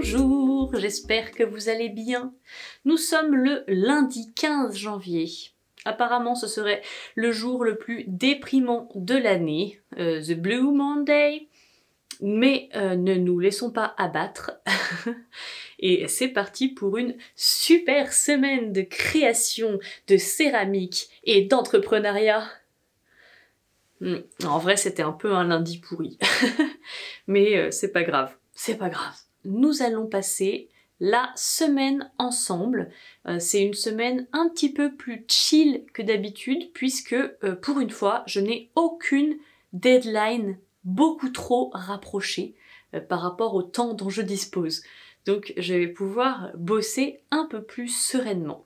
Bonjour, j'espère que vous allez bien. Nous sommes le lundi 15 janvier. Apparemment ce serait le jour le plus déprimant de l'année, The Blue Monday. Mais ne nous laissons pas abattre. Et c'est parti pour une super semaine de création, de céramique et d'entrepreneuriat. En vrai c'était un peu un lundi pourri. Mais c'est pas grave, c'est pas grave. Nous allons passer la semaine ensemble. C'est une semaine un petit peu plus chill que d'habitude puisque pour une fois je n'ai aucune deadline beaucoup trop rapprochée par rapport au temps dont je dispose. Donc je vais pouvoir bosser un peu plus sereinement.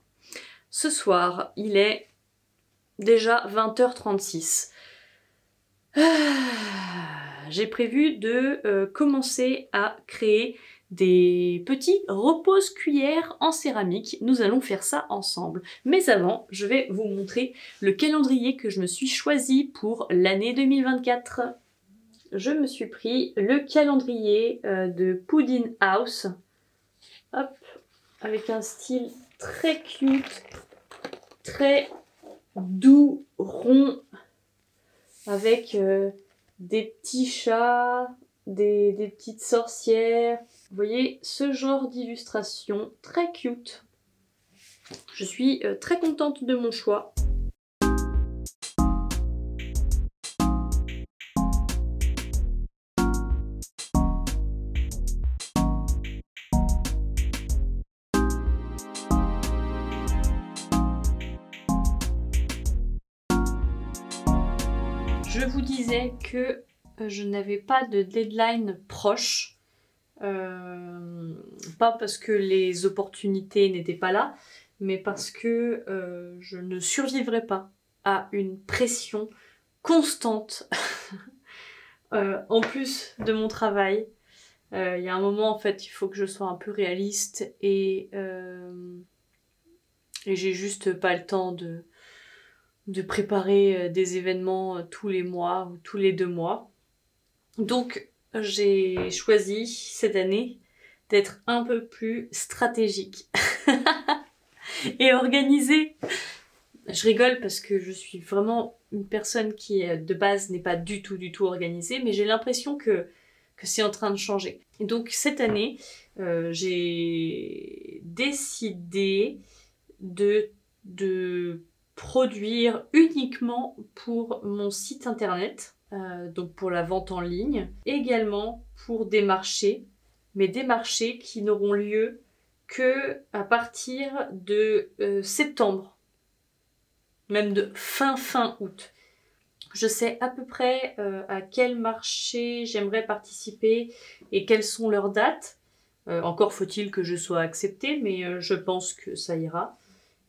Ce soir il est déjà 20h36. J'ai prévu de commencer à créer des petits repose-cuillères en céramique. Nous allons faire ça ensemble. Mais avant, je vais vous montrer le calendrier que je me suis choisi pour l'année 2024. Je me suis pris le calendrier de Pudding House. Hop, avec un style très cute, très doux, rond, avec des petits chats, des petites sorcières. Vous voyez ce genre d'illustration très cute. Je suis très contente de mon choix. Je vous disais que je n'avais pas de deadline proche, pas parce que les opportunités n'étaient pas là, mais parce que je ne survivrai pas à une pression constante en plus de mon travail. Il y a un moment en fait il faut que je sois un peu réaliste et j'ai juste pas le temps de préparer des événements tous les mois ou tous les 2 mois. Donc j'ai choisi cette année d'être un peu plus stratégique et organisée. Je rigole parce que je suis vraiment une personne qui de base n'est pas du tout organisée, mais j'ai l'impression que c'est en train de changer. Et donc cette année, j'ai décidé de produire uniquement pour mon site internet, donc pour la vente en ligne, également pour des marchés, mais des marchés qui n'auront lieu que à partir de septembre, même de fin août. Je sais à peu près à quel marché j'aimerais participer et quelles sont leurs dates. Encore faut-il que je sois acceptée, mais je pense que ça ira.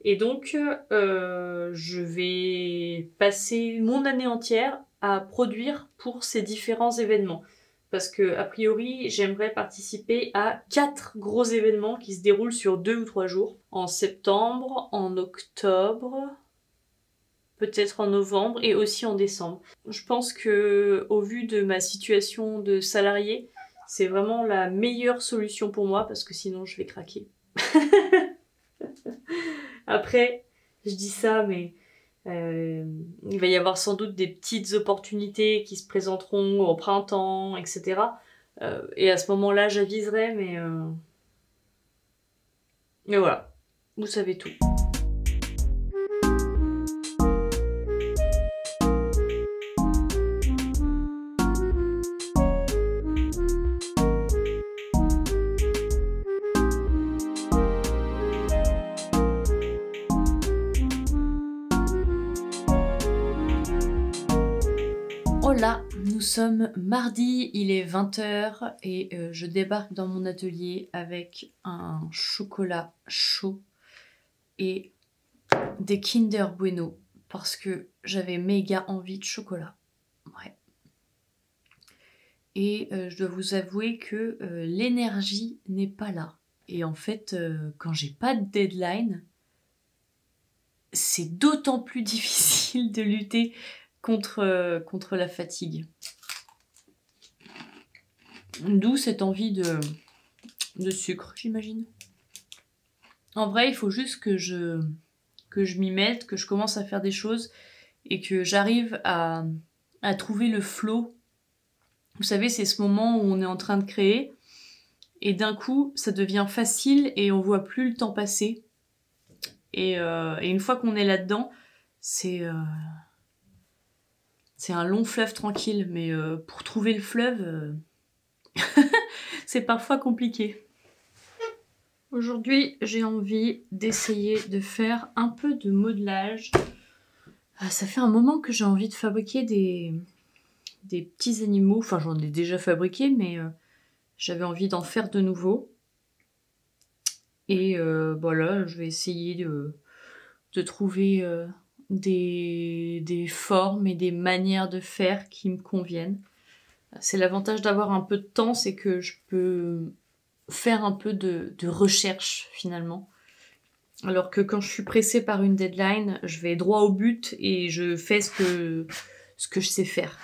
Et donc, je vais passer mon année entière à produire pour ces différents événements. Parce que, a priori, j'aimerais participer à 4 gros événements qui se déroulent sur 2 ou 3 jours. En septembre, en octobre, peut-être en novembre et aussi en décembre. Je pense que, au vu de ma situation de salarié, c'est vraiment la meilleure solution pour moi parce que sinon je vais craquer. Après, je dis ça, mais il va y avoir sans doute des petites opportunités qui se présenteront au printemps, etc. Et à ce moment-là, j'aviserai, mais voilà, vous savez tout. Hola, nous sommes mardi, il est 20h et je débarque dans mon atelier avec un chocolat chaud et des Kinder Bueno parce que j'avais méga envie de chocolat. Ouais. Et je dois vous avouer que l'énergie n'est pas là. Et en fait, quand j'ai pas de deadline, c'est d'autant plus difficile de lutter contre la fatigue. D'où cette envie de sucre, j'imagine. En vrai, il faut juste que je m'y mette, que je commence à faire des choses et que j'arrive à trouver le flow. Vous savez, c'est ce moment où on est en train de créer et d'un coup, ça devient facile et on voit plus le temps passer. Et une fois qu'on est là-dedans, c'est un long fleuve tranquille. Mais pour trouver le fleuve, c'est parfois compliqué. Aujourd'hui, j'ai envie d'essayer de faire un peu de modelage. Ça fait un moment que j'ai envie de fabriquer des petits animaux. Enfin, j'en ai déjà fabriqué, mais j'avais envie d'en faire de nouveau. Et voilà, je vais essayer de trouver des formes et des manières de faire qui me conviennent. C'est l'avantage d'avoir un peu de temps, c'est que je peux faire un peu de recherche finalement. Alors que quand je suis pressée par une deadline, je vais droit au but et je fais ce que je sais faire.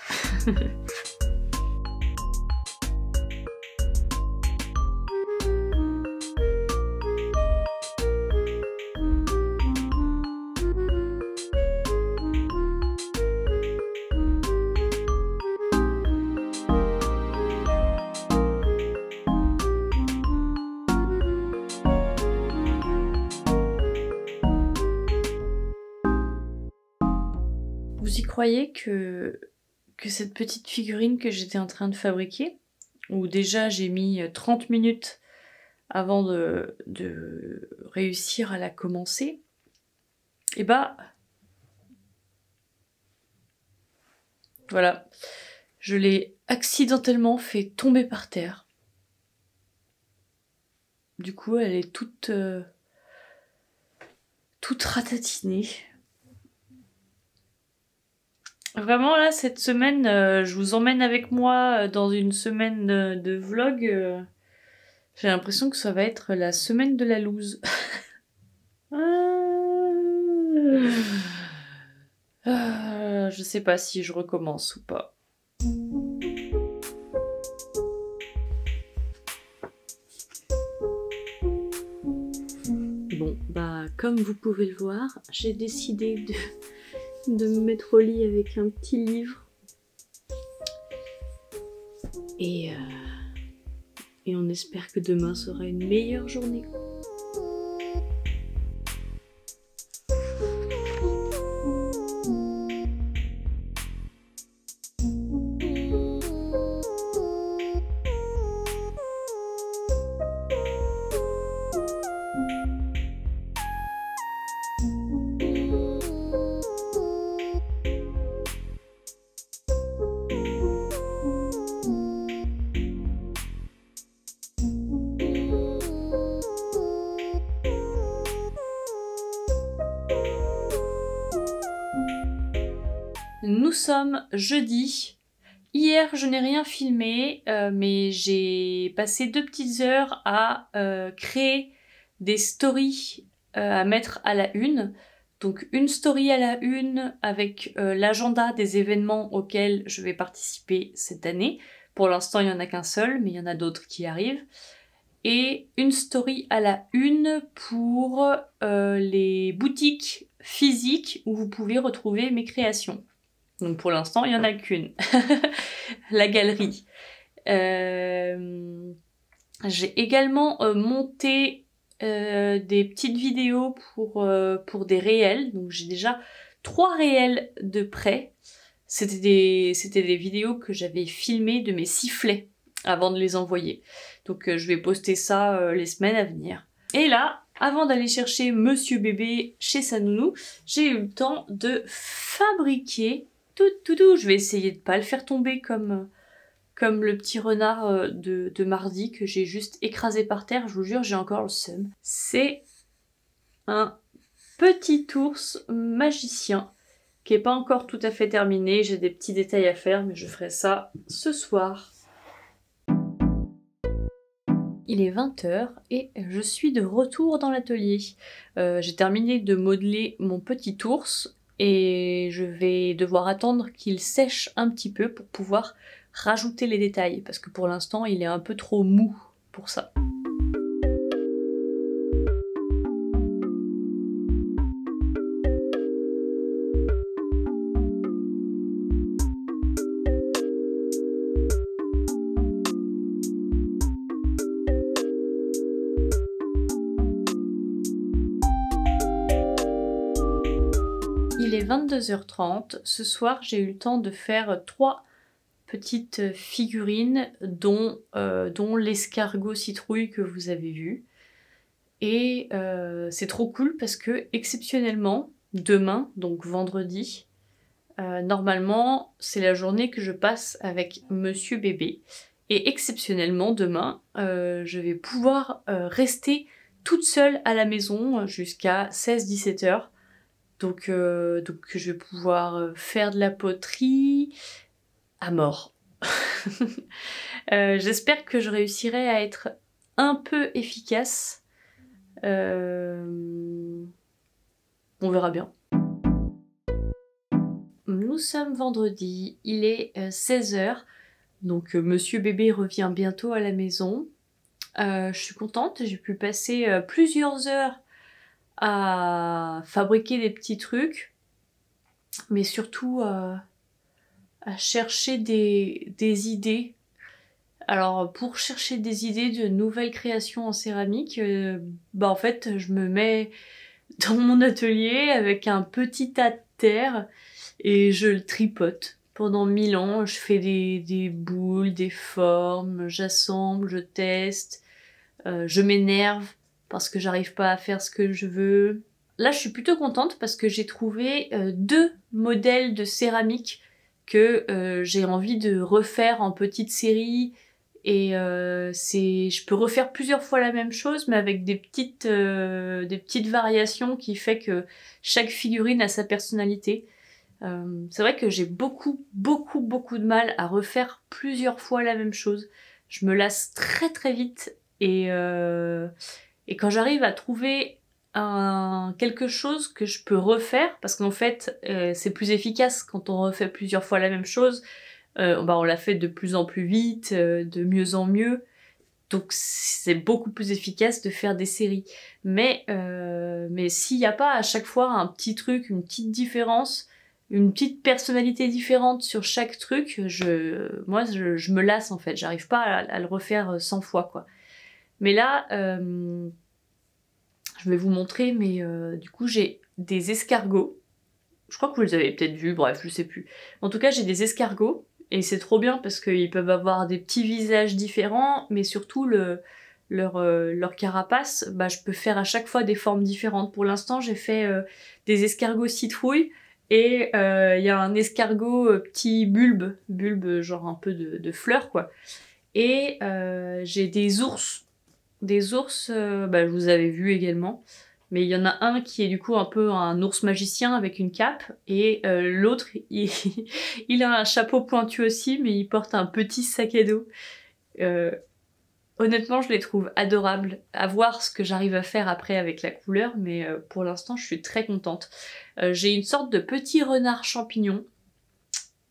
Vous y croyez que cette petite figurine que j'étais en train de fabriquer, où déjà j'ai mis 30 minutes avant de réussir à la commencer, et bah voilà, je l'ai accidentellement fait tomber par terre. Du coup, elle est toute ratatinée. Vraiment là, cette semaine, je vous emmène avec moi dans une semaine de vlog. J'ai l'impression que ça va être la semaine de la loose. Je sais pas si je recommence ou pas. Bon, bah comme vous pouvez le voir, j'ai décidé de me mettre au lit avec un petit livre. Et on espère que demain sera une meilleure journée. Nous sommes jeudi. Hier, je n'ai rien filmé, mais j'ai passé 2 petites heures à créer des stories à mettre à la une. Donc une story à la une avec l'agenda des événements auxquels je vais participer cette année. Pour l'instant, il n'y en a qu'un seul, mais il y en a d'autres qui arrivent. Et une story à la une pour les boutiques physiques où vous pouvez retrouver mes créations. Donc pour l'instant, il n'y en a qu'une. La galerie. J'ai également monté des petites vidéos pour des réels. Donc j'ai déjà 3 réels de prêt. C'était des vidéos que j'avais filmées de mes sifflets avant de les envoyer. Donc je vais poster ça les semaines à venir. Et là, avant d'aller chercher Monsieur Bébé chez sa nounou, j'ai eu le temps de fabriquer tout. Je vais essayer de pas le faire tomber comme le petit renard de mardi que j'ai juste écrasé par terre. Je vous jure, j'ai encore le seum. C'est un petit ours magicien qui est pas encore tout à fait terminé. J'ai des petits détails à faire, mais je ferai ça ce soir. Il est 20h et je suis de retour dans l'atelier. J'ai terminé de modeler mon petit ours et je vais devoir attendre qu'il sèche un petit peu pour pouvoir rajouter les détails parce que pour l'instant il est un peu trop mou pour ça. il est 22h30. Ce soir, j'ai eu le temps de faire 3 petites figurines, dont l'escargot citrouille que vous avez vu. Et c'est trop cool parce que, exceptionnellement, demain, donc vendredi, normalement, c'est la journée que je passe avec Monsieur Bébé. Et exceptionnellement, demain, je vais pouvoir rester toute seule à la maison jusqu'à 16-17 heures. Donc je vais pouvoir faire de la poterie à mort. J'espère que je réussirai à être un peu efficace. On verra bien. Nous sommes vendredi, il est 16h, donc Monsieur Bébé revient bientôt à la maison. Je suis contente, j'ai pu passer plusieurs heures à fabriquer des petits trucs, mais surtout à chercher des idées. Alors pour chercher des idées de nouvelles créations en céramique, en fait je me mets dans mon atelier avec un petit tas de terre et je le tripote. Pendant 1000 ans, je fais des boules, des formes, j'assemble, je teste, je m'énerve parce que j'arrive pas à faire ce que je veux. Là, je suis plutôt contente parce que j'ai trouvé 2 modèles de céramique que j'ai envie de refaire en petite série. Et je peux refaire plusieurs fois la même chose, mais avec des petites variations qui fait que chaque figurine a sa personnalité. C'est vrai que j'ai beaucoup de mal à refaire plusieurs fois la même chose. Je me lasse très très vite et quand j'arrive à trouver quelque chose que je peux refaire, parce qu'en fait c'est plus efficace quand on refait plusieurs fois la même chose. On l'a fait de plus en plus vite, de mieux en mieux. Donc c'est beaucoup plus efficace de faire des séries. Mais s'il n'y a pas à chaque fois un petit truc, une petite différence, une petite personnalité différente sur chaque truc, je me lasse en fait. J'arrive pas à le refaire 100 fois quoi. Mais là, je vais vous montrer, mais du coup j'ai des escargots. Je crois que vous les avez peut-être vus, bref, je sais plus. En tout cas, j'ai des escargots. Et c'est trop bien parce qu'ils peuvent avoir des petits visages différents, mais surtout leur carapace, je peux faire à chaque fois des formes différentes. Pour l'instant, j'ai fait des escargots citrouilles et il y a un escargot petit bulbe genre un peu de fleurs quoi. Et j'ai des ours. Des ours, je vous avais vu également. Mais il y en a un qui est du coup un peu un ours magicien avec une cape, et l'autre, il a un chapeau pointu aussi, mais il porte un petit sac à dos. Honnêtement, je les trouve adorables. À voir ce que j'arrive à faire après avec la couleur, mais pour l'instant, je suis très contente. J'ai une sorte de petit renard champignon.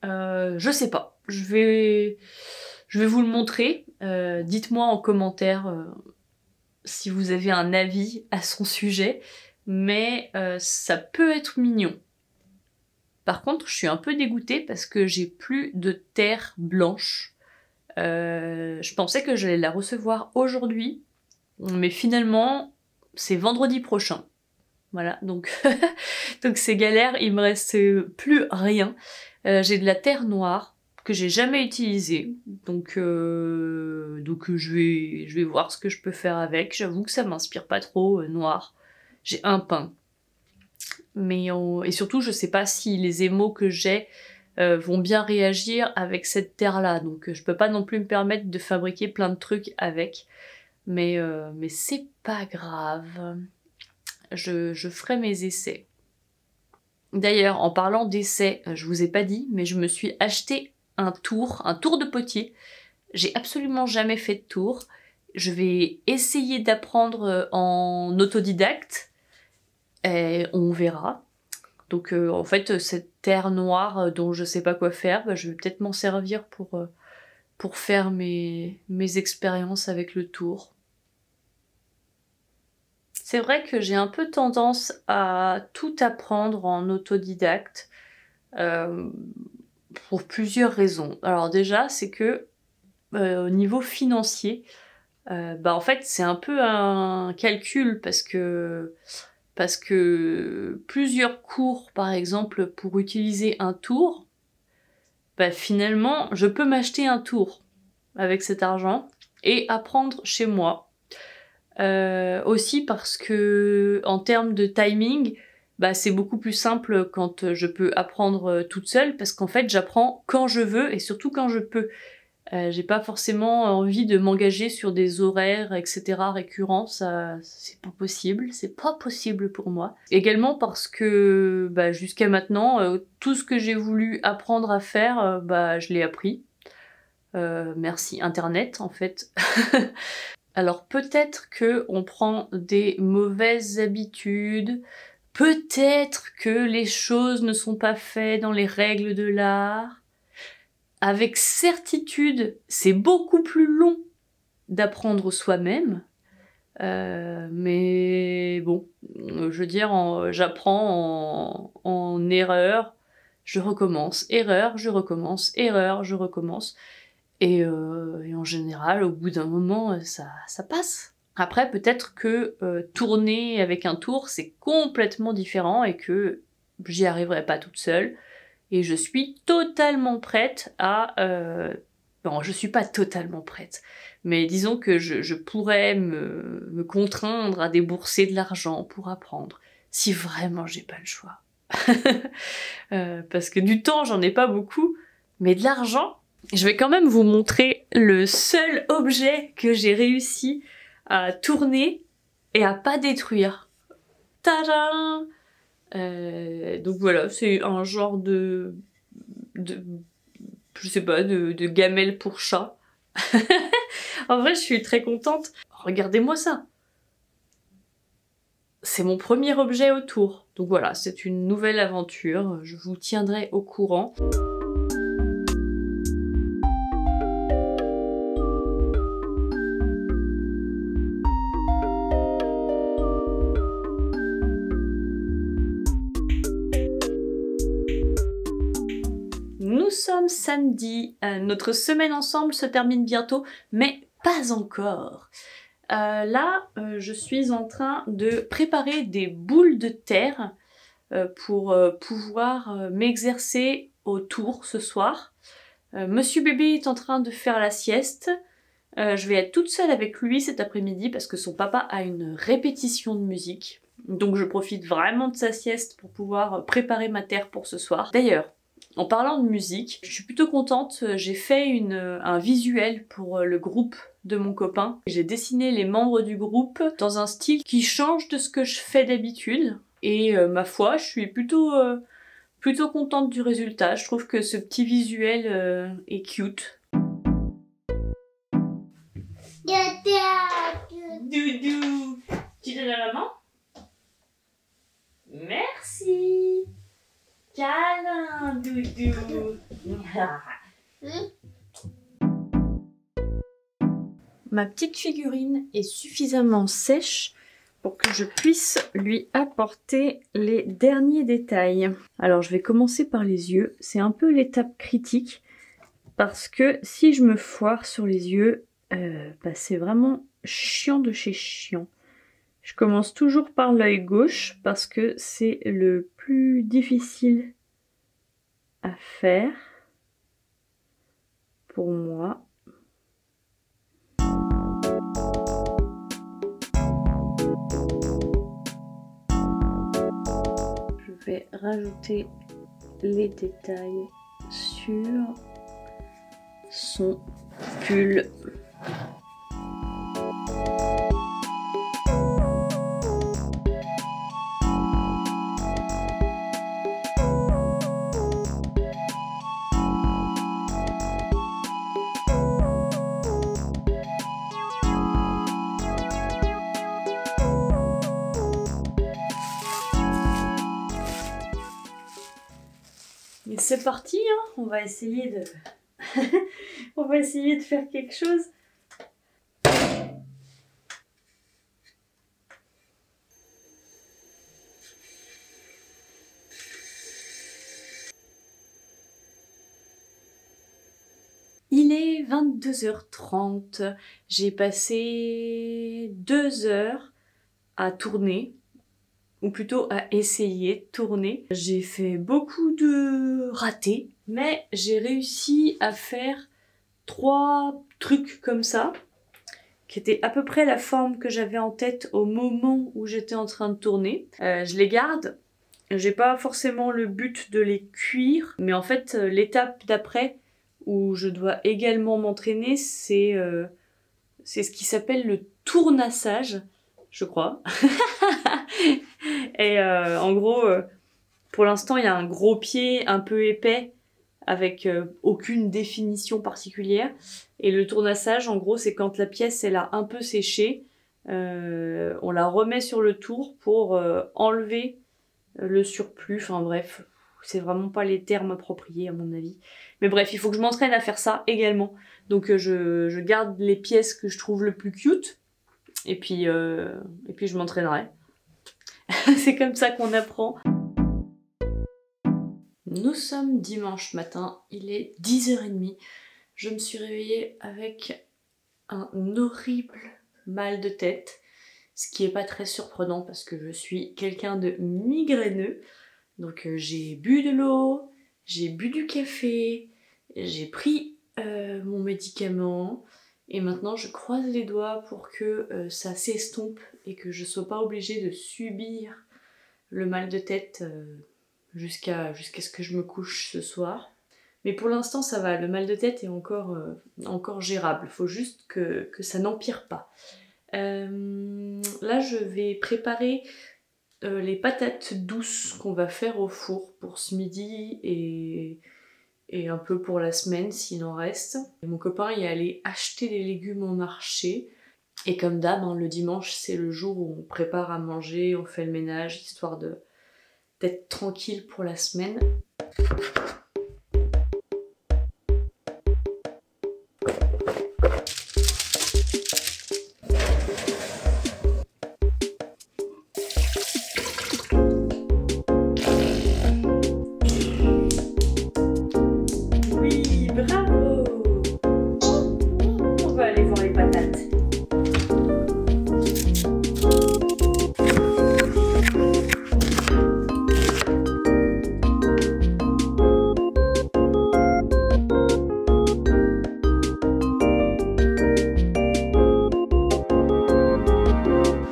Je sais pas. Je vais vous le montrer. Dites-moi en commentaire si vous avez un avis à son sujet, mais ça peut être mignon. Par contre, je suis un peu dégoûtée parce que j'ai plus de terre blanche. Je pensais que j'allais la recevoir aujourd'hui, mais finalement, c'est vendredi prochain. Voilà, donc donc c'est galère, il me reste plus rien. J'ai de la terre noire que j'ai jamais utilisée, donc je vais voir ce que je peux faire avec. J'avoue que ça m'inspire pas trop noir. J'ai un pain, mais et surtout je sais pas si les émaux que j'ai vont bien réagir avec cette terre là, donc je peux pas non plus me permettre de fabriquer plein de trucs avec, mais c'est pas grave. Je ferai mes essais. D'ailleurs, en parlant d'essais, je vous ai pas dit, mais je me suis acheté un tour de potier. J'ai absolument jamais fait de tour. Je vais essayer d'apprendre en autodidacte, et on verra. Donc en fait, cette terre noire dont je sais pas quoi faire, je vais peut-être m'en servir pour faire mes expériences avec le tour. C'est vrai que j'ai un peu tendance à tout apprendre en autodidacte pour plusieurs raisons. Alors déjà, c'est que au niveau financier, en fait c'est un peu un calcul parce que Parce que plusieurs cours, par exemple, pour utiliser un tour, bah finalement, je peux m'acheter un tour avec cet argent et apprendre chez moi. Aussi parce que en termes de timing, bah c'est beaucoup plus simple quand je peux apprendre toute seule, parce qu'en fait j'apprends quand je veux et surtout quand je peux. J'ai pas forcément envie de m'engager sur des horaires, etc. récurrents, ça c'est pas possible pour moi. Également parce que bah, jusqu'à maintenant, tout ce que j'ai voulu apprendre à faire, bah je l'ai appris. Merci Internet en fait. Alors peut-être que on prend des mauvaises habitudes, peut-être que les choses ne sont pas faites dans les règles de l'art. Avec certitude, c'est beaucoup plus long d'apprendre soi-même, mais bon, je veux dire, j'apprends en erreur, je recommence, erreur, je recommence, erreur, je recommence, et en général, au bout d'un moment, ça passe. Après, peut-être que tourner avec un tour, c'est complètement différent et que j'y arriverai pas toute seule. Et je suis totalement prête à... Bon, je suis pas totalement prête, mais disons que je pourrais me contraindre à débourser de l'argent pour apprendre, si vraiment j'ai pas le choix. Parce que du temps, j'en ai pas beaucoup, mais de l'argent, je vais quand même vous montrer le seul objet que j'ai réussi à tourner et à pas détruire. Tadam! Donc voilà, c'est un genre je sais pas, de gamelle pour chat. En vrai, je suis très contente. Regardez-moi ça. C'est mon premier objet autour. Donc voilà, c'est une nouvelle aventure. Je vous tiendrai au courant. Nous sommes samedi, notre semaine ensemble se termine bientôt, mais pas encore. Là, je suis en train de préparer des boules de terre pour pouvoir m'exercer au tour ce soir. Monsieur bébé est en train de faire la sieste. Je vais être toute seule avec lui cet après-midi parce que son papa a une répétition de musique. Donc je profite vraiment de sa sieste pour pouvoir préparer ma terre pour ce soir. D'ailleurs, en parlant de musique, je suis plutôt contente, j'ai fait un visuel pour le groupe de mon copain. J'ai dessiné les membres du groupe dans un style qui change de ce que je fais d'habitude. Et ma foi, je suis plutôt contente du résultat. Je trouve que ce petit visuel est cute. Doudou, tu donnes à maman? Merci. Câlin, Doudou. Ma petite figurine est suffisamment sèche pour que je puisse lui apporter les derniers détails. Alors je vais commencer par les yeux. C'est un peu l'étape critique parce que si je me foire sur les yeux, bah c'est vraiment chiant de chez chiant. Je commence toujours par l'œil gauche parce que c'est le plus difficile à faire pour moi. Je vais rajouter les détails sur son pull. Et c'est parti, hein, on va essayer de on va essayer de faire quelque chose. Il est 22h30. J'ai passé 2 heures à tourner. ou plutôt à essayer, tourner. J'ai fait beaucoup de ratés, mais j'ai réussi à faire 3 trucs comme ça, qui étaient à peu près la forme que j'avais en tête au moment où j'étais en train de tourner. Je les garde. J'ai pas forcément le but de les cuire, mais en fait l'étape d'après où je dois également m'entraîner, c'est ce qui s'appelle le tournassage, je crois. Et en gros, pour l'instant, il y a un gros pied un peu épais avec aucune définition particulière. Et le tournassage, en gros, c'est quand la pièce elle a un peu séché, on la remet sur le tour pour enlever le surplus. Enfin bref, c'est vraiment pas les termes appropriés à mon avis. Mais bref, il faut que je m'entraîne à faire ça également. Donc je garde les pièces que je trouve le plus cute et puis je m'entraînerai. C'est comme ça qu'on apprend. Nous sommes dimanche matin, il est 10h30. Je me suis réveillée avec un horrible mal de tête, ce qui est pas très surprenant parce que je suis quelqu'un de migraineux. Donc j'ai bu de l'eau, j'ai bu du café, j'ai pris mon médicament et maintenant je croise les doigts pour que ça s'estompe et que je sois pas obligée de subir le mal de tête jusqu'à ce que je me couche ce soir. Mais pour l'instant ça va, le mal de tête est encore gérable, faut juste que ça n'empire pas. Là je vais préparer les patates douces qu'on va faire au four pour ce midi et un peu pour la semaine s'il en reste. Et mon copain y est allé acheter des légumes au marché. Et comme d'hab, hein, le dimanche c'est le jour où on prépare à manger, on fait le ménage, histoire d'être tranquille pour la semaine. Oui, bravo! On va aller voir les patates.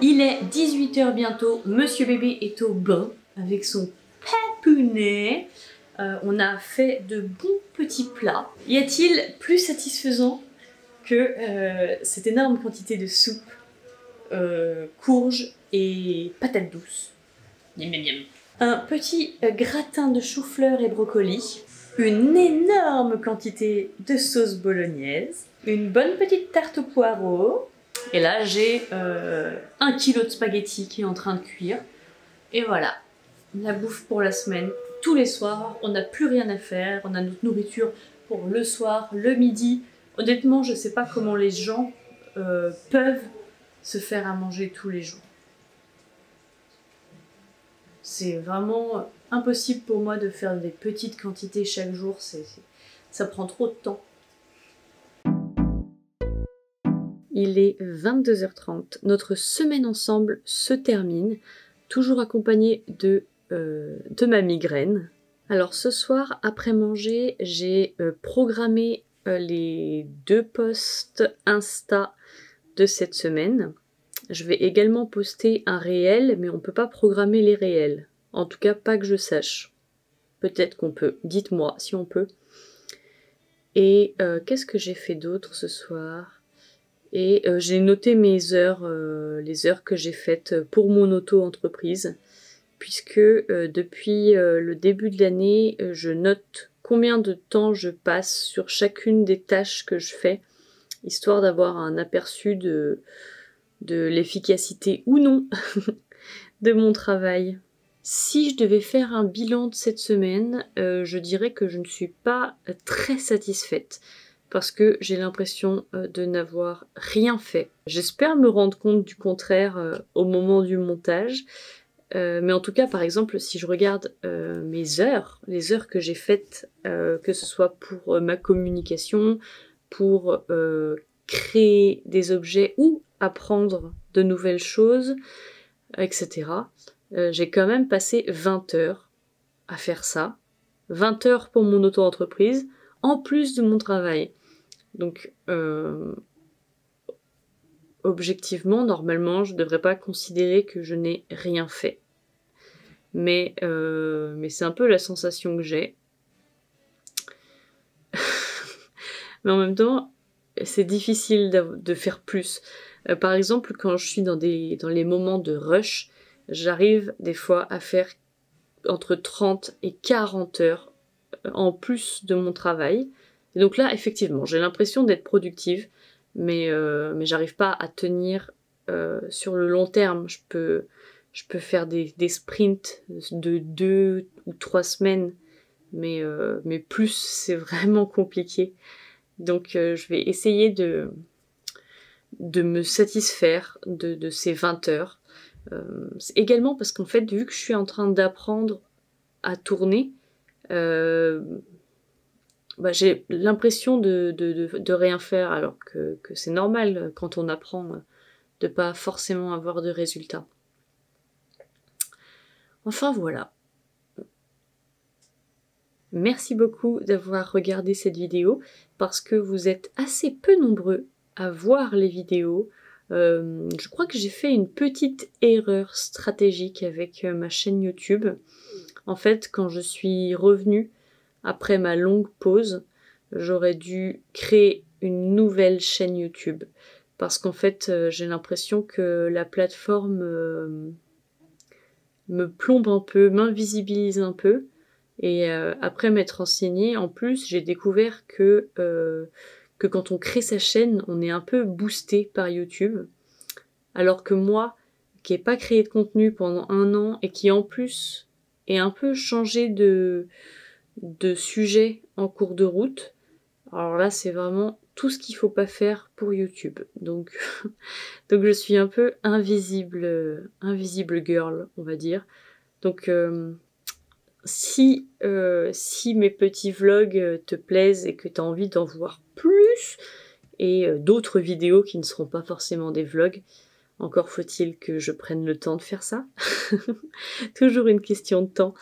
Il est 18h bientôt, Monsieur Bébé est au bain avec son papounet. On a fait de bons petits plats. Y a-t-il plus satisfaisant que cette énorme quantité de soupe, courges et patates douces? Miam, miam, miam. Un petit gratin de chou-fleur et brocoli, une énorme quantité de sauce bolognaise, une bonne petite tarte au poireau. Et là, j'ai 1 kilo de spaghettis qui est en train de cuire. Et voilà, la bouffe pour la semaine. Tous les soirs, on n'a plus rien à faire. On a notre nourriture pour le soir, le midi. Honnêtement, je sais pas comment les gens peuvent se faire à manger tous les jours. C'est vraiment impossible pour moi de faire des petites quantités chaque jour. Ça prend trop de temps. Il est 22h30, notre semaine ensemble se termine, toujours accompagnée de ma migraine. Alors ce soir, après manger, j'ai programmé les 2 posts Insta de cette semaine. Je vais également poster un réel, mais on ne peut pas programmer les réels. En tout cas, pas que je sache. Peut-être qu'on peut. Dites-moi si on peut. Et qu'est-ce que j'ai fait d'autre ce soir ? Et j'ai noté mes heures, les heures que j'ai faites pour mon auto-entreprise, puisque depuis le début de l'année, je note combien de temps je passe sur chacune des tâches que je fais, histoire d'avoir un aperçu de l'efficacité ou non de mon travail. Si je devais faire un bilan de cette semaine, je dirais que je ne suis pas très satisfaite. Parce que j'ai l'impression de n'avoir rien fait. J'espère me rendre compte du contraire au moment du montage. Mais en tout cas, par exemple, si je regarde mes heures, les heures que j'ai faites, que ce soit pour ma communication, pour créer des objets ou apprendre de nouvelles choses, etc. j'ai quand même passé 20 heures à faire ça. 20 heures pour mon auto-entreprise, en plus de mon travail. Donc, objectivement, normalement, je ne devrais pas considérer que je n'ai rien fait. Mais c'est un peu la sensation que j'ai. Mais en même temps, c'est difficile de faire plus. Par exemple, quand je suis dans les moments de rush, j'arrive des fois à faire entre 30 et 40 heures en plus de mon travail. Et donc là, effectivement, j'ai l'impression d'être productive, mais j'arrive pas à tenir sur le long terme. Je peux faire des sprints de 2 ou 3 semaines, mais plus, c'est vraiment compliqué. Donc je vais essayer de me satisfaire de ces 20 heures. C'est également parce qu'en fait, vu que je suis en train d'apprendre à tourner, j'ai l'impression de rien faire, alors que c'est normal quand on apprend de pas forcément avoir de résultats. Enfin voilà. Merci beaucoup d'avoir regardé cette vidéo, parce que vous êtes assez peu nombreux à voir les vidéos. Je crois que j'ai fait une petite erreur stratégique avec ma chaîne YouTube. En fait, quand je suis revenue après ma longue pause, j'aurais dû créer une nouvelle chaîne YouTube. Parce qu'en fait, j'ai l'impression que la plateforme me plombe un peu, m'invisibilise un peu. Et après m'être renseignée, en plus, j'ai découvert que quand on crée sa chaîne, on est un peu boosté par YouTube. Alors que moi, qui n'ai pas créé de contenu pendant 1 an et qui en plus est un peu changé de sujet en cours de route, alors là, c'est vraiment tout ce qu'il faut pas faire pour YouTube. Donc, je suis un peu invisible girl, on va dire. Donc, si mes petits vlogs te plaisent et que tu as envie d'en voir plus, et d'autres vidéos qui ne seront pas forcément des vlogs, encore faut-il que je prenne le temps de faire ça. Toujours une question de temps.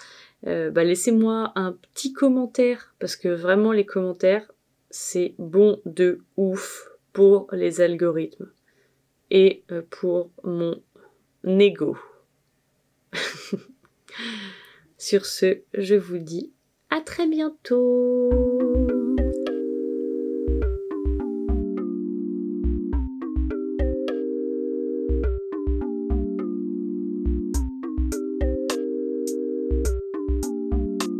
Laissez-moi un petit commentaire, parce que vraiment les commentaires, c'est bon de ouf pour les algorithmes et pour mon ego. Sur ce, je vous dis à très bientôt.